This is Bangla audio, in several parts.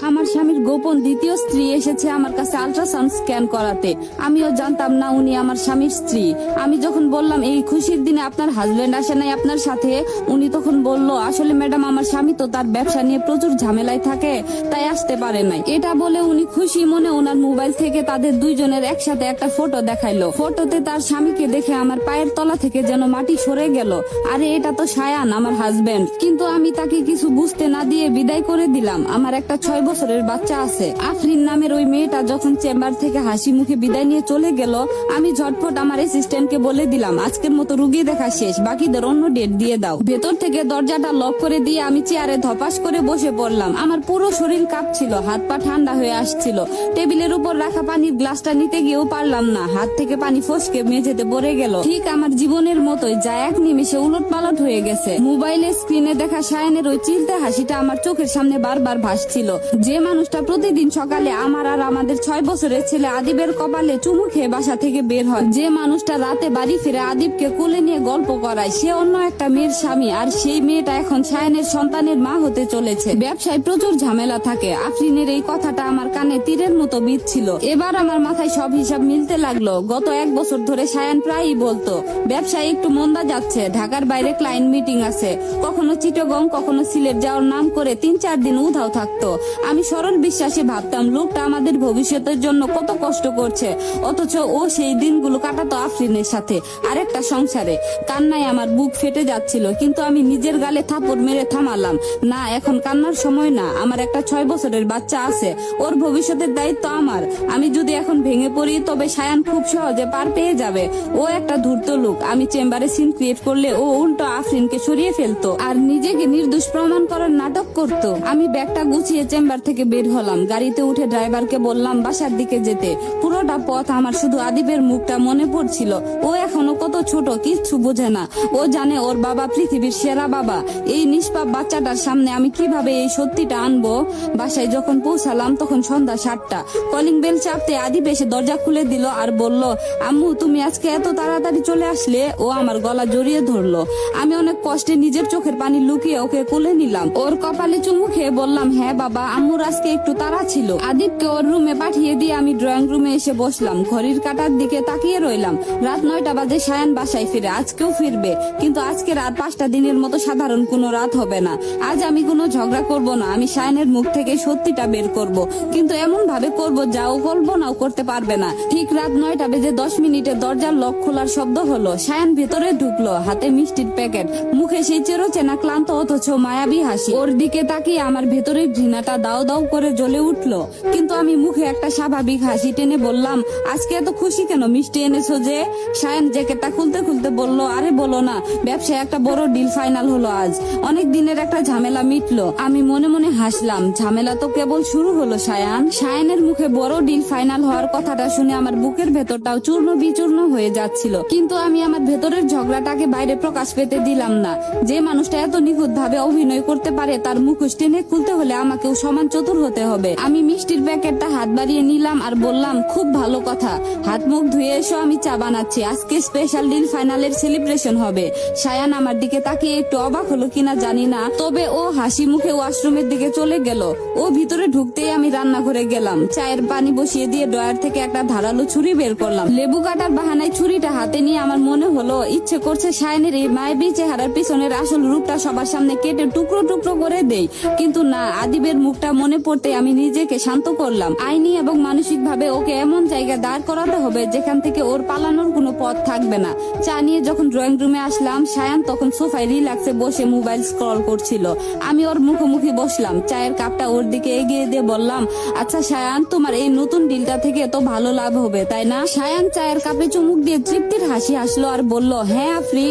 আমার স্বামীর গোপন দ্বিতীয় স্ত্রী এসেছে আমার কাছে আল্ট্রাসাউন্ড স্ক্যান করাতে। আমিও জানতাম না উনি আমার স্বামীর স্ত্রী। আমি যখন বললাম এই খুশির দিনে আপনার হাজবেন্ড আসে নাই আপনার সাথে, উনি তখন বলল আসলে ম্যাডাম আমার স্বামী তো তার ব্যবসা নিয়ে প্রচুর ঝামেলায় থাকে, তাই আসতে পারে নাই। এটা বলে উনি খুশি মনে ওনার মোবাইল থেকে তাদের দুইজনের একসাথে একটা ফটো দেখাইলো। ফটোতে তার স্বামীকে দেখে আমার পায়ের তলা থেকে যেন মাটি সরে গেল। আরে এটা তো সায়ান, আমার হাজবেন্ড। কিন্তু আমি তাকে কিছু বুঝতে না দিয়ে বিদায় করে দিলাম। আমার একটা 6 বছরের বাচ্চা আছে। আফরিন নামের ওই মেয়েটা যখন চেম্বার থেকে হাসি মুখে বিদায় নিয়ে চলে গেল, আমি ঝটফট আমার অ্যাসিস্ট্যান্টকে বলে দিলাম আজকের মতো রুগী দেখা শেষ, বাকিদের অন্য ডেট দিয়ে দাও। ভেতর থেকে দরজাটা লক করে দিয়ে আমি চেয়ারে ধপাস করে বসে পড়লাম। আমার পুরো শরীর কাঁপছিল, হাত পা ঠান্ডা হয়ে আসছিল। টেবিলের উপর রাখা পানির গ্লাসটা নিতে গিয়েও পারলাম না, হাত থেকে পানি ফসকে মেঝেতে পড়ে গেল। ঠিক আমার জীবনের মতোই যা এক নিমেষে উলট পালট হয়ে গেছে। মোবাইলের স্ক্রিনে দেখা সায়ানের ওই চিলতে হাসিটা আমার চোখের সামনে বারবার ভাসছিল। যে মানুষটা প্রতিদিন সকালে আমার আর আমাদের 6 বছরের ছেলে আদিবের কপালে চুমু খেয়ে বাসা থেকে বের হয়, যে মানুষটা রাতে বাড়ি ফিরে আদিবকে কোলে নিয়ে গল্প করায়, সে অন্য একটা মেয়ের স্বামী। আর সেই মেয়েটা এখন সায়ানের সন্তানের মা হতে চলেছে। ব্যবসায় প্রচুর ঝামেলা থাকে। আফরিনের এই কথাটা আমার কানে তীরের মতো বিঁধছিল। এবার আমার মাথায় সব হিসাব মিলতে লাগলো। গত 1 বছর ধরে সায়ান প্রায়ই বলতো ব্যবসায় একটু মন্দা যাচ্ছে, ঢাকার বাইরে ক্লায়েন্ট মিটিং আছে, কখনো চিটাগং কখনো সিলেট যাওয়ার নাম করে 3-4 দিন উধাও থাকতো। আমি সরল বিশ্বাসে ভাবতাম লোকটা আমাদের ভবিষ্যতের জন্য কত কষ্ট করছে, অথচ ও সেই দিনগুলো কাটাতো আফরিনের সাথে আরেকটা সংসারে। কান্নায় আমার বুক ফেটে যাচ্ছিল, কিন্তু আমি নিজের গালে থাপড় মেরে থামালাম। না, এখন কান্নার সময় না। আমার একটা 6 বছরের বাচ্চা আছে, ওর ভবিষ্যতের দায়িত্ব আমার। আমি যদি এখন ভেঙে পড়ি তবে সায়ান খুব সহজে পার পেয়ে যাবে। ও একটা ধূর্ত লোক। আমি চেম্বারে সিন ক্রিয়েট করলে ও উল্টো আফরিনকে সরিয়ে ফেলতো আর নিজেকে নির্দোষ প্রমাণ করার নাটক করতো। আমি ব্যাগটা গুছিয়ে চেম্বার থেকে বের হলাম। গাড়িতে উঠে ড্রাইভারকে বললাম বাসার দিকে যেতে। পুরোটা পথ আমার শুধু আদিবের মুখটা মনে পড়ছিল। ও এখনো কত ছোট, কিচ্ছু বোঝে না। ও জানে ওর বাবা পৃথিবীর সেরা বাবা। এই নিষ্পাপ বাচ্চাটার সামনে আমি কিভাবে এই সত্যিটা আনবো। বাসায় যখন পৌঁছালাম তখন সন্ধ্যা 7টা। কলিং বেল চাপতে আদিব এসে দরজা খুলে দিল আর বলল আম্মু তুমি আজকে এত তাড়াতাড়ি চলে আসলে। ও আমার গলা জড়িয়ে ধরলো। আমি অনেক কষ্টে নিজের চোখের পানি লুকিয়ে ওকে কোলে নিলাম। ওর কপালে চুমু খেয়ে বললাম হ্যাঁ বাবা, আম্মুর আজকে একটু তাড়া ছিল। আদিবকে ওর রুমে পাঠিয়ে দিয়ে আমি ড্রয়িং রুমে এসে বসলাম। ঘড়ির কাঁটার দিকে তাকিয়ে রইলাম। রাত 9টা বাজে সায়ান বাসায় ফিরে। আজকেও ফিরবে, কিন্তু আজকে রাত 5টা দিনের মতো সাধারণ কোনো রাত হবে না। আজ আমি কোনো ঝগড়া করব না। আমি সায়ানের মুখ থেকে সত্যিটা বের করব, কিন্তু এমন ভাবে করব যা ও কল্পনাও করতে পারবে না। ঠিক রাত 9টা বেজে 10 মিনিটে দরজার লক খোলার শব্দ হলো। সায়ান ভেতরে ঢুকলো, হাতে মিষ্টির প্যাকেট, মুখে সেই চেনা ক্লান্ত অথচ মায়াবী হাসি। ওর দিকে তাকিয়ে আমার ভেতরের ঘৃণাটা দাও দাও করে জ্বলে উঠলো। কিন্তু আমি মুখে একটা স্বাভাবিক হাসি টেনে বললাম আজকে এত খুশি কেন, মিষ্টি এনেছো যে? সায়ান জ্যাকেটটা খুলতে খুলতে বলল আরে বলো না, ব্যবসায় একটা বড় ডিল ফাইনাল হলো আজ। অনেক দিনের একটা ঝামেলা মিটলো। আমি মনে মনে হাসলাম, ঝামেলা তো কেবল শুরু হলো সায়ান। সায়ানের মুখে বড় ডিল ফাইনাল হওয়ার কথাটা শুনে আমার বুকের ভেতরটাও চূর্ণ বিচূর্ণ হয়ে যাচ্ছিল। কিন্তু আমি আমার ভেতরের ঝগড়াটাকে বাইরে প্রকাশ পেতে দিলাম না। যে মানুষটা এত নিখুঁত ভাবে অভিনয় করতে পারে তার মুখোশ টেনে খুলতে হলে আমাকেও সমান চতুর হতে হবে। আমি মিষ্টির প্যাকেটটা হাত বাড়িয়ে নিলাম আর বললাম খুব ভালো কথা, হাত মুখ ধুয়ে এসো, আমি চা বানাচ্ছি। আজকে স্পেশাল ডিল ফাইনালের সেলিব্রেশন হবে। সায়ান আমার দিকে তাকিয়ে একটু অবাক হলো কিনা জানি না, তবে ও হাসি মুখে ওয়াশরুমের দিকে চলে গেল। ও ভিতরে ঢুকতেই আমি রান্নাঘরে গেলাম। চায়ের পানি বসিয়ে দিয়ে ড্রয়ার থেকে একটা ধারালো ছুরি বের করলাম। লেবু কাটার বাহানায় ছুরিটা হাতে নিয়ে আমার মনে হলো ইচ্ছে করছে সায়ানের এই মায়াবী চেহারার পিছনের আসল রূপটা সবার সামনে কেটে টুকরো টুকরো করে দেই। কিন্তু না, আদিবের মুখটা মনে পড়তে আমি নিজেকে শান্ত করলাম। আইনি এবং মানসিক ভাবে ওকে এমন জায়গায় দাঁড় করাতে হবে যেখান থেকে ওর পালানোর কোনো পথ থাকবে না। চা নিয়ে যখন ড্রয়িং রুমে আসলাম, সায়ান তখন সোফায় রিল্যাক্সে বসে মোবাইল স্ক্রল করছিল। আমি ওর মুখোমুখি বসলাম, চায়ের কাপটা ওর দিকে এগিয়ে দিয়ে বললাম আচ্ছা সায়ান, তোমার এই নতুন ডিলটা থেকে তো ভালো লাভ হবে তাই না? সায়ান চায়ের কাপে চুমুক দিয়ে তৃপ্তির হাসি আসলো আর বলল হ্যাঁ আফরি,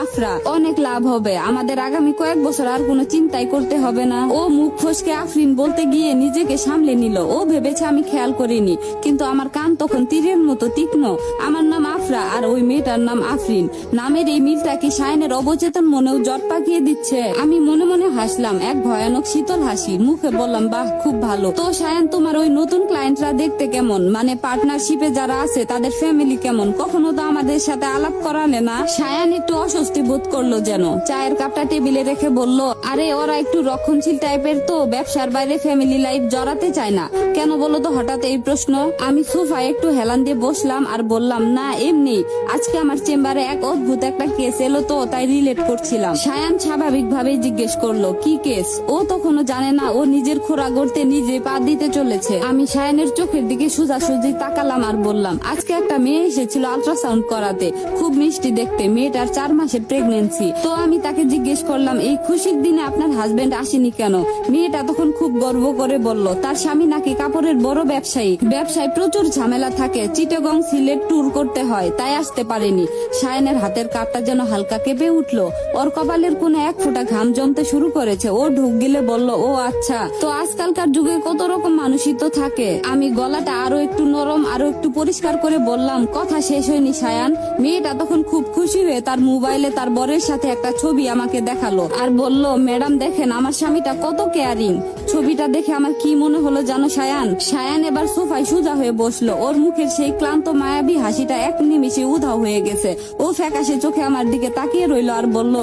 আফরা, অনেক লাভ হবে। আমাদের আগামী কয়েক বছর আর কোনো চিন্তাই করতে হবে না। ও মুখ ফসকে আফরিন বলতে গিয়ে নিজেকে সামলে নিল। ও ভেবেছে আমি খেয়াল করিনি, কিন্তু আমার কান তখন তীরের মতো তীক্ষ্ণ। আমার নাম আফরা আর ওই মেয়েটার নাম আফরিন। নামের এই মিলটা কি সায়ানের অবচেতন মনেও জট পাকিয়ে দিচ্ছে? আমি মনে মনে হাসলাম, এক ভয়ানক শীতল হাসি। মুখে বললাম বাহ, খুব ভালো। তো সায়ান, তোমার ওই নতুন ক্লায়েন্টরা দেখতে কেমন? মানে পার্টনারশিপে যারা আছে তাদের ফ্যামিলি কেমন? কখনো তো আমাদের সাথে আলাপ করালে না। সায়ান একটু অস্বস্তি বোধ করলো যেন। চায়ের কাপটা টেবিলে রেখে বলল আরে ওরা একটু রক্ষণশীল টাইপের তো, ব্যবসার বাইরে ফ্যামিলি লাইফ জড়াতে চায় না। কেন বলো তো হঠাৎ এই প্রশ্ন? আমি সোফায় একটু হেলান দিয়ে বসলাম আর বললাম, না এমনি, আজকে আমার চেম্বারে এক অদ্ভুত একটা কেস এলো তো তাই রিলেট করছিলাম। সায়ান স্বাভাবিকভাবে জিজ্ঞেস করলো, কি কেস? ও তখনও জানে না ও নিজের খোরা গড়তে নিজে পা দিতে চলেছে। আমি সায়ানের চোখের দিকে সোজাসুজি তাকালাম আর বললাম, আজকে একটা মেয়ে এসেছিল আল্ট্রাসাউন্ড করাতে, খুব মিষ্টি দেখতে, মেয়েটার 4 মাসের প্রেগনেন্সি। তো আমি তাকে জিজ্ঞেস করলাম, এই খুশির দিনে আপনার হাজবেন্ড আসেনি কেন? মেয়েটা তখন খুব গর্ব করে বলল, তার স্বামী নাকি কাপড়ের বড় ব্যবসায়ী, ব্যবসায় প্রচুর ঝামেলা থাকে, চিটাগং সিলেট ট্যুর করতে হয়, তাই আসতে পারেনি। সায়ানের হাতের কাপটা যেন হালকা কেঁপে উঠলো, ওর কপালের কোণে এক ফোঁটা ঘাম জমতে শুরু করেছে। ও ঢুক গিলে বলল, ও আচ্ছা, তো আজকালকার যুগে কত রকম মানুষই তো থাকে। আমি গলাটা আরো একটু নরম আরো একটু পরিষ্কার করে বললাম, কথা শেষ হয়নি সায়ান। মেয়েটা তখন খুব খুশি হয়ে তার মোবাইলে তার বরের সাথে একটা ছবি আমাকে দেখালো আর বলল, ম্যাডাম দেখেন আমার স্বামীটা কত কেয়ারিং। ছবিটা দেখে আমার কি মনে হলো জানো সায়ান? সায়ান এবার সোফায় সোজা হয়ে বসলো, ওর মুখের সেই ক্লান্ত মায়াবী হাসিটা এক নিমিষে উধাও হয়ে গেছে। ও ফ্যাকাশে চোখে আমার দিকে তাকিয়ে রইলো আর বলল,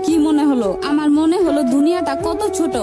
কি মনে হলো? আমার মনে হলো দুনিয়াটা কত ছোট।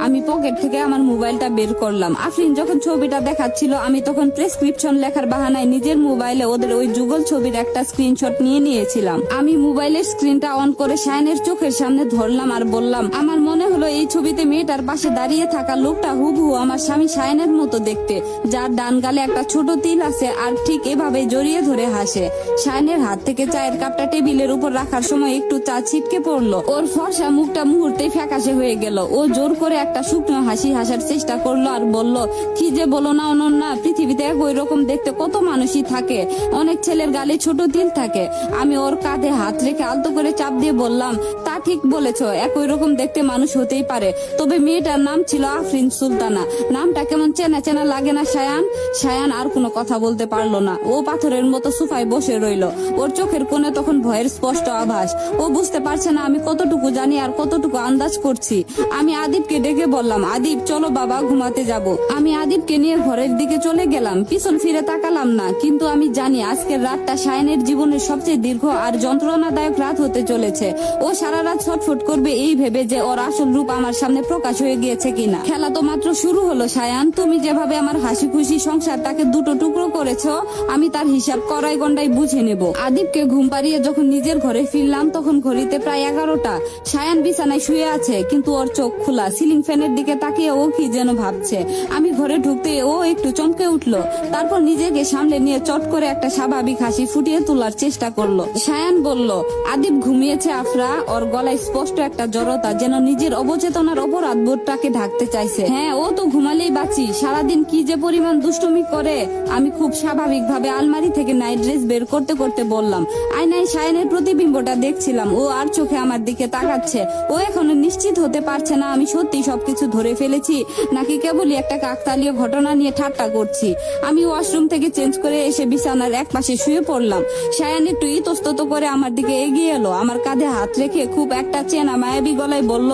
আমি পকেট থেকে আমার মোবাইলটা বের করলাম। আফরিন যখন ছবিটা দেখাচ্ছিল আমি তখন প্রেসক্রিপশন লেখার বাহানায় নিজের মোবাইলে ওদের ওই যুগল ছবির একটা স্ক্রিনশট নিয়ে নিয়েছিলাম। আমি মোবাইলের স্ক্রিনটা অন করে সায়ানের চোখের সামনে ধরলাম আর বললাম, আমার মনে হলো এই ছবিতে মেয়েটার পাশে দাঁড়িয়ে থাকা লোকটা হুবহু আমার স্বামী সায়ানের মতো দেখতে, যার ডান গালে একটা ছোট তিল আছে আর ঠিক এভাবে জড়িয়ে ধরে হাসে। সায়ানের হাত থেকে চায়ের কাপটা টেবিলের উপর রাখার সময় একটু চা ছিটকে পড়লো। ওর ফর্সা মুখটা মুহূর্তেই ফ্যাকাশে হয়ে গেল। ও জোর করে একটা শুকনো হাসি হাসার চেষ্টা করলো আর বলল, কি যে বলো না অনন্যা, পৃথিবীতে ওই রকম দেখতে কত মানুষই থাকে, অনেক ছেলের গালে ছোট তিল থাকে। আমি ওর কাঁধে হাত রেখে আলতো করে চাপ দিয়ে বললাম, তা ঠিক বলেছ, একই রকম দেখতে মানুষ হতেই পারে, তবে মেয়েটার নাম ছিল আফরিন সুলতানা। নামটা কেমন চেনা চেনা লাগে না সায়ান? সায়ান আর কোনো কথা বলতে পারলো না। ও পাথরের মতো সোফায় বসে রইলো। ওর চোখের কোণে তখন ভয়ের স্পষ্ট আভাস। ও বুঝতে পারছে না আমি কতটুকু জানি আর কতটুকু আন্দাজ করছি। আমি আদিবকে ডেকে বললাম, আদিব চলো বাবা ঘুমাতে যাব। আমি আদিবকে নিয়ে ঘরের দিকে চলে গেলাম, পিছন ফিরে তাকালাম না। কিন্তু আমি জানি আজকের রাতটা সায়ানের জীবনের সবচেয়ে দীর্ঘ আর যন্ত্রণাদায়ক রাত হতে চলেছে। ও সারা রাত ছটফট করবে এই ভেবে যে ওর আসল রূপ আমার সামনে প্রকাশ হয়ে গিয়েছে কিনা। খেলা তো মাত্র শুরু হলো সায়ান। তুমি যেভাবে আমার হাসি খুশি সংসারটাকে দুটো টুকরো করেছো, আমি তার হিসাব কড়াই গন্ডাই বুঝে নেব। আদিবকে ঘুম পাড়িয়ে যখন নিজের ঘরে ফিরলাম তখন ঘড়িতে প্রায় 11টা। সায়ান বিছানায় শুয়ে আছে কিন্তু ওর চোখ খোলা। সিলিং ফ্যানের দিকে তাকিয়ে ও কি যেন ভাবছে। আমি ঘরে ঢুকতে ও একটু চমকে উঠলো, তারপর নিজেকে সামলে নিয়ে চট করে একটা স্বাভাবিক হাসি ফুটিয়ে তোলার চেষ্টা করলো। সায়ান বলল, আদিব ঘুমিয়েছে আফরা। ওর গলায় স্পষ্ট একটা জড়তা, যেন নিজের অবচেতনার অপরাধ বোধটাকে ঢাকতে চাইছে। হ্যাঁ, ও তো ঘুমালেই বাঁচি, সারাদিন কি যে পরিমাণ দুষ্টুমি করে। আমি খুব স্বাভাবিক ভাবে আলমারি থেকে নাইট ড্রেস বের করতে করতে বললাম। আয়নায় সায়ানের প্রতিবিম্বটা দেখছিলাম। ও আর চোখে আমার দিকে তাকাচ্ছে। ও এখনো নিশ্চিত হতে পারছে না আমি সত্যি সবকিছু ধরে ফেলেছি নাকি কেবলই একটা কাকতালীয় ঘটনা নিয়ে ঠাট্টা করছি। আমি ওয়াশরুম থেকে চেঞ্জ করে এসে বিছানার এক পাশে শুয়ে পড়লাম। সায়ান একটু ইতস্তত করে আমার দিকে এগিয়ে এলো, আমার কাঁধে হাত রেখে খুব একটা চেনা মায়াবী গলায় বলল,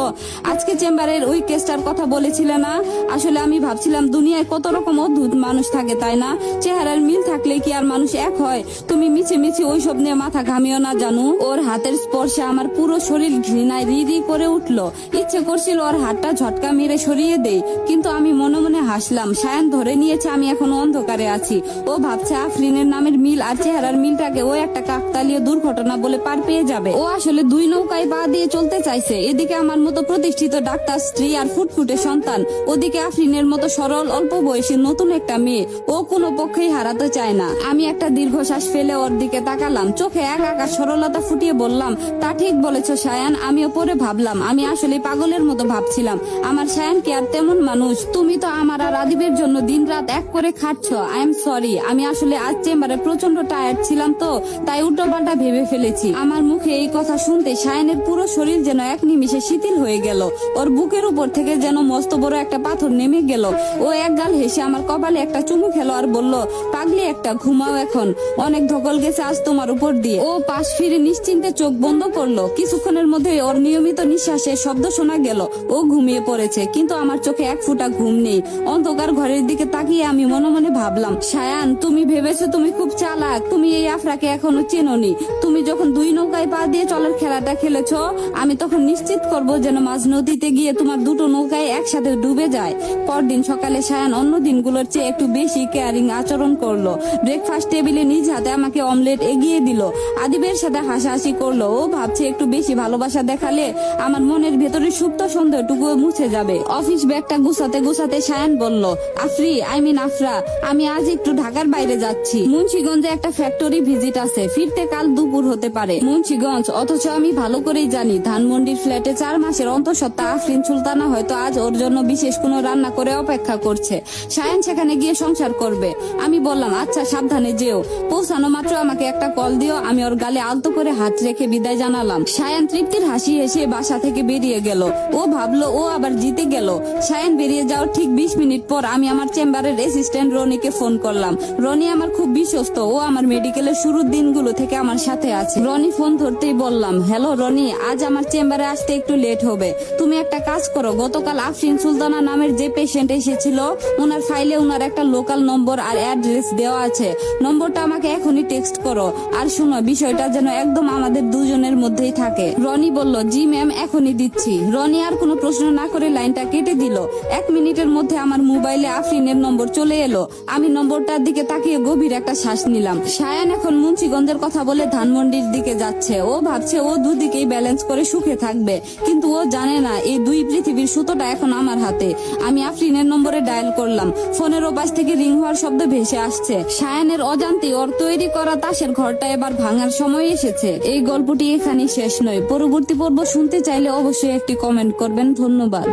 আজকে চেম্বারের ওই কেসটার কথা বলেছিলে না? আসলে আমি ভাবছিলাম দুনিয়ায় কত রকম অদ্ভুত মানুষ থাকে, তাই না? চেহারার মিল থাকলে কি আর মানুষ এক হয়? তুমি মিছে মিছে ওইসব নিয়ে মাথা ঘামিও না জানু। ওর হাতের স্পর্শে আমার পুরো শরীর ঘৃণায় রি করে উঠলো। ইচ্ছে করছিল ওর হাতটা ঝটকা মেরে সরিয়ে দেই, কিন্তু আমি মনে মনে হাসলাম। সায়ান ধরে নিয়েছে আমি এখনো অন্ধকারে আছি। ও ভাবছে আফরিনের নামের মিল আর চেহারার মিলটাকে ও একটা কাকতালীয় দুর্ঘটনা বলে পার পেয়ে যাবে। ও আসলে দুই নৌকায় পা দিয়ে চলতে চাইছে। এদিকে আমার মতো প্রতিষ্ঠিত ডাক্তার স্ত্রী আর ফুটফুটে সন্তান, ওদিকে আফরিনের মতো সরল অল্প বয়সী নতুন একটা মেয়ে। ও কোনো পক্ষেই হারাতে চায় না। আমি একটা দীর্ঘশ্বাস ফেলে ওর দিকে তাকালাম, চোখে একা সরলতা ফুটিয়ে বললাম, তা ঠিক বলেছ সায়ান। আমি ওপরে ভাবলাম আমি আসলে পাগলের মতো ভাবছিলাম। আমার সায়ান কি আর তেমন মানুষ? তুমি তো আমার আর আদিবের জন্য দিনরাত এক করে খাচ্ছ। I am sorry. আমি আসলে আজ চেম্বারে প্রচন্ড টায়ার্ড ছিলাম তো তাই উল্টোপাল্টা ভেবে ফেলেছি। আমার মুখে এই কথা শুনতে সায়ানের পুরো শরীর যেন এক নিমিষে শিথিল হয়ে গেল। ওর বুকের উপর থেকে যেন মস্ত বড় একটা পাথর নেমে গেল। ও এক গাল হেসে আমার কপালে একটা চুমু খেলো আর বলল, পাগলি একটা, ঘুমাও এখন, অনেক ধকল গেছে আজ তোমার উপর দিয়ে। ও পাশ ফিরে নিশ্চিন্তে চোখ বন্ধ করলো। কিছুক্ষণের মধ্যে ওর নিয়মিত নিঃশ্বাসের শব্দ শোনা গেল। ও ঘুমিয়ে পড়েছে, কিন্তু আমার চোখে এক ফোঁটা ঘুম নেই। অন্ধকার ঘরের দিকে তাকিয়ে আমি মনে মনে ভাবলাম, সায়ান তুমি ভেবেছো তুমি খুব চালাক, তুমি এই আফরাকে এখনো চেনোনি। তুমি যখন দুই নৌকায় পা দিয়ে চলার খেলাটা খেলেছো, আমি তখন নিশ্চিত করব যেন মাঝ নদীতে গিয়ে তোমার দুটো নৌকায় একসাথে ডুবে যায়। পরদিন সকালে সায়ান অন্য দিনগুলোর চেয়ে একটু বেশি কেয়ারিং আচরণ করলো। ব্রেকফাস্ট টেবিলে নিজ হাতে আমাকে অমলেট এগিয়ে দিল। আদিবের সাথে হাসাহাসি করলো। ও ভাবছে একটু বেশি ভালোবাসা দেখালে আমার মনের ভেতরে সুপ্ত সন্দেহটুকু মুছে যাবে। অফিস ব্যাগটা গুছাতে গুছাতে সায়ান বলল, আফরা, আমি আজ একটু ঢাকার বাইরে যাচ্ছি। মুন্সিগঞ্জে একটা ফ্যাক্টরি ভিজিট আছে, ফিরতে কাল দুপুর হতে পারে। মুন্সিগঞ্জ, অথচ আমি ভালো করেই জানি ধানমন্ডির ফ্ল্যাটে 4 মাসের অন্তঃসত্ত্বা আফরিন সুলতানা হয়তো আজ ওর জন্য বিশেষ কোনো রান্না করে অপেক্ষা করছে। সায়ান সেখানে গিয়ে সংসার করবে। আমি বললাম, আচ্ছা সাবধানে যেও। পৌঁছানো মাত্র আমাকে একটা কল দিও। আমি ওর গালে আলতো করে হাত রেখে বিদায় জানালাম। সায়ান তৃপ্তির হাসি হেসে বাসা থেকে বেরিয়ে গেল। ও ভাবলো ও আবার জিতে গেল। সায়ান বেরিয়ে যাওয়ার ঠিক 20 মিনিট পর আমি আমার চেম্বারের অ্যাসিস্ট্যান্ট রনিকে ফোন করলাম। রনি আমার খুব বিশ্বস্ত, ও আমার মেডিকেলের শুরুর দিনগুলো থেকে আমার সাথে আছে। রনি ফোন ধরতেই বললাম, হ্যালো রনি, আজ আমার চেম্বারে আসতে একটু লেট হবে। তুমি একটা কাজ করো, গতকাল আফরিন সুলতানা নামের যে পেশেন্ট এসেছিল ওনার ফাইলে ওনার একটা লোকাল নম্বর আর অ্যাড্রেস দেওয়া আছে। নম্বরটা আমাকে এখনই টেক্সট করো। আর শুনো, বিষয়টা যেন একদম আমাদের দুজনের মধ্যেই থাকে। রনি বলল, জি ম্যাম, এখনই দিচ্ছি। রনি আর কোনো প্রশ্ন না করে লাইনটা কেটে দিল। 1 মিনিটের মধ্যে আমার মোবাইলে আফরিনের নম্বর চলে এলো। আমি নম্বরটার দিকে তাকিয়ে গভীর একটা শ্বাস নিলাম। সায়ান এখন মুন্সিগঞ্জের কথা বলে ধানমন্ডির দিকে যাচ্ছে। ও ভাবছে ও দুদিকেই ব্যালেন্স করে সুখে থাকবে, কিন্তু ও জানে না এই দুই পৃথিবীর সুতোটা এখন আমার হাতে। আমি আফরিনের নম্বরে ডায়াল করলাম। ফোনের ওপাশ থেকে রিং হওয়ার শব্দ ভেসে আসছে। সায়ানের অজান্তে ওর তৈরি করা তাসের ঘরটা এবার ভাঙার সময় এসেছে। এই গল্পটি এখানেই শেষ নয়। পরবর্তী পর্ব শুনতে চাইলে অবশ্যই একটি কমেন্ট করবেন। ধন্যবাদ।